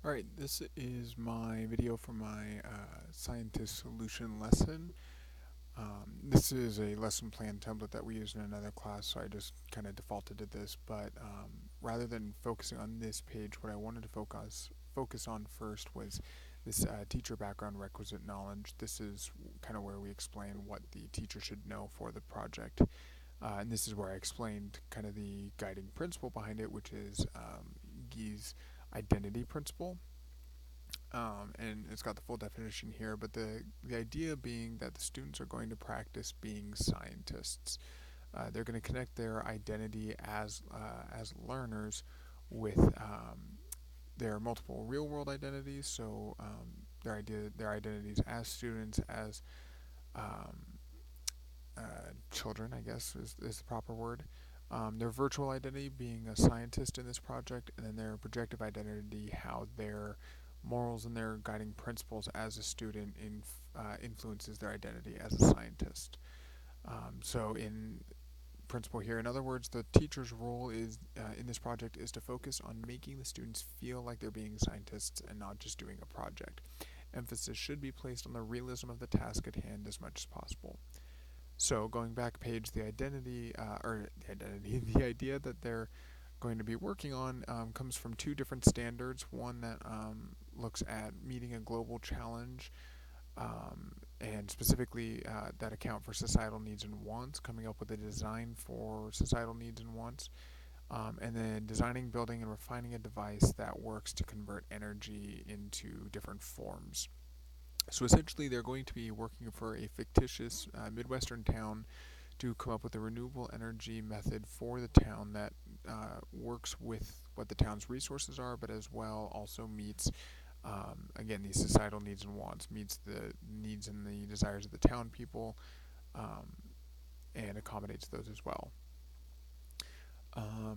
Alright, this is my video for my scientist solution lesson. This is a lesson plan template that we use in another class, so I just kind of defaulted to this, but rather than focusing on this page, what I wanted to focus on first was this teacher background requisite knowledge. This is kind of where we explain what the teacher should know for the project. And this is where I explained kind of the guiding principle behind it, which is Guy's identity principle. And it's got the full definition here, but the idea being that the students are going to practice being scientists. They're going to connect their identity as learners with their multiple real world identities. So their identities as students, as um, children, I guess is the proper word. Their virtual identity being a scientist in this project, and then their projective identity, how their morals and their guiding principles as a student influences their identity as a scientist. So in principle here, in other words, the teacher's role is in this project is to focus on making the students feel like they're being scientists and not just doing a project. Emphasis should be placed on the realism of the task at hand as much as possible. So going back a page, the idea that they're going to be working on comes from two different standards. One that looks at meeting a global challenge and specifically that account for societal needs and wants, coming up with a design for societal needs and wants, and then designing, building, and refining a device that works to convert energy into different forms. So essentially, they're going to be working for a fictitious Midwestern town to come up with a renewable energy method for the town that works with what the town's resources are, but as well also meets, again, these societal needs and wants, meets the needs and the desires of the town people, um, and accommodates those as well.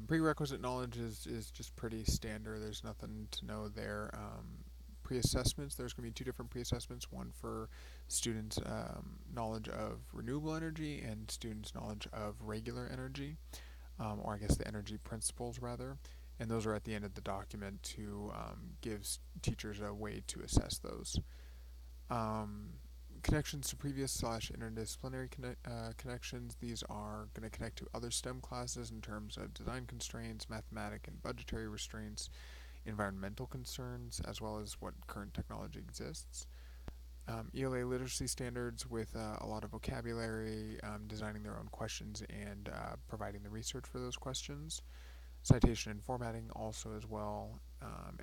Prerequisite knowledge is just pretty standard. There's nothing to know there. Pre-assessments, there's going to be two different pre-assessments, one for students' knowledge of renewable energy and students' knowledge of regular energy, or I guess the energy principles rather, and those are at the end of the document to give teachers a way to assess those. Um, Connections to previous / interdisciplinary connections. These are going to connect to other STEM classes in terms of design constraints, mathematic and budgetary restraints, environmental concerns, as well as what current technology exists. ELA literacy standards with a lot of vocabulary, designing their own questions and providing the research for those questions. Citation and formatting also as well.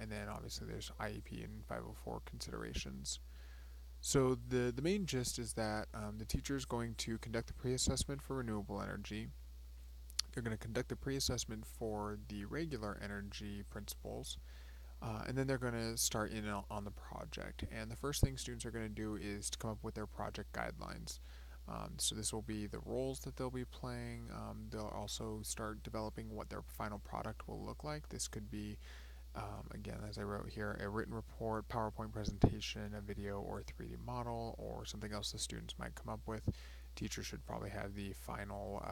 And then obviously there's IEP and 504 considerations. So the main gist is that the teacher is going to conduct the pre-assessment for renewable energy. They're going to conduct the pre-assessment for the regular energy principles, and then they're going to start in on the project. And the first thing students are going to do is to come up with their project guidelines. So this will be the roles that they'll be playing. They'll also start developing what their final product will look like. This could be, again, as I wrote here, a written report, PowerPoint presentation, a video, or a 3D model, or something else the students might come up with. Teachers should probably have the final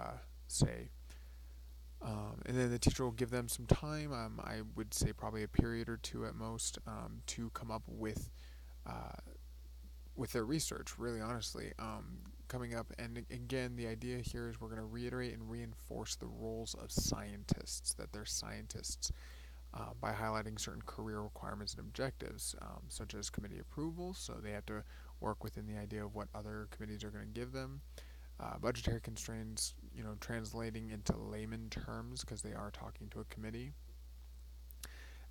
say. And then the teacher will give them some time, I would say probably a period or two at most, to come up uh, with their research, really honestly. Coming up, and again, the idea here is we're going to reiterate and reinforce the roles of scientists, that they're scientists, by highlighting certain career requirements and objectives, such as committee approval, so they have to work within the idea of what other committees are going to give them. Budgetary constraints, translating into layman terms because they are talking to a committee.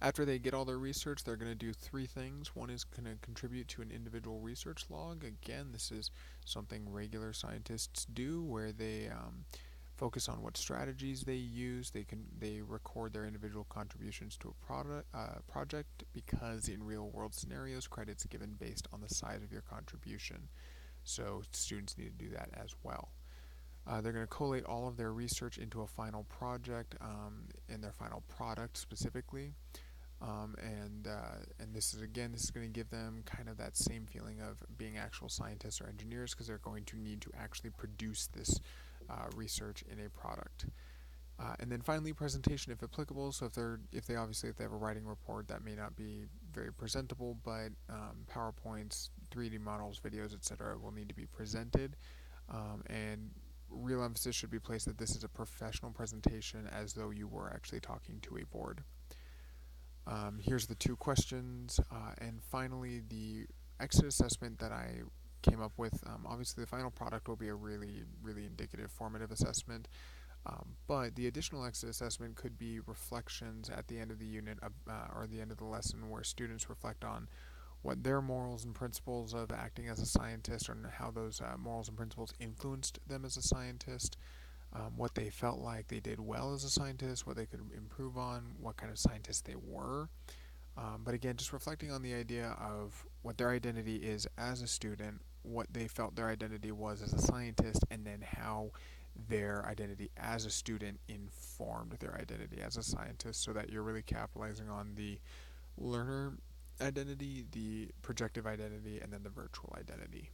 After they get all their research, they're going to do three things. One is going to contribute to an individual research log. Again, this is something regular scientists do, where they focus on what strategies they use. They record their individual contributions to a project, because in real world scenarios, credit's given based on the size of your contribution. So students need to do that as well. They're going to collate all of their research into a final project, and their final product specifically. And this is going to give them kind of that same feeling of being actual scientists or engineers, because they're going to need to actually produce this research in a product. And then finally, presentation if applicable. So if they have a writing report that may not be very presentable, but PowerPoints, 3D models, videos, etc. will need to be presented. And real emphasis should be placed that this is a professional presentation, as though you were actually talking to a board. Here's the two questions, and finally the exit assessment that I came up with. Obviously, the final product will be a really, really indicative formative assessment. But the additional exit assessment could be reflections at the end of the unit or the end of the lesson where students reflect on what their morals and principles of acting as a scientist or how those morals and principles influenced them as a scientist, what they felt like they did well as a scientist, what they could improve on, what kind of scientist they were. But again, just reflecting on the idea of what their identity is as a student, what they felt their identity was as a scientist, and then how their identity as a student informed their identity as a scientist, so that you're really capitalizing on the learner identity, the projective identity, and then the virtual identity.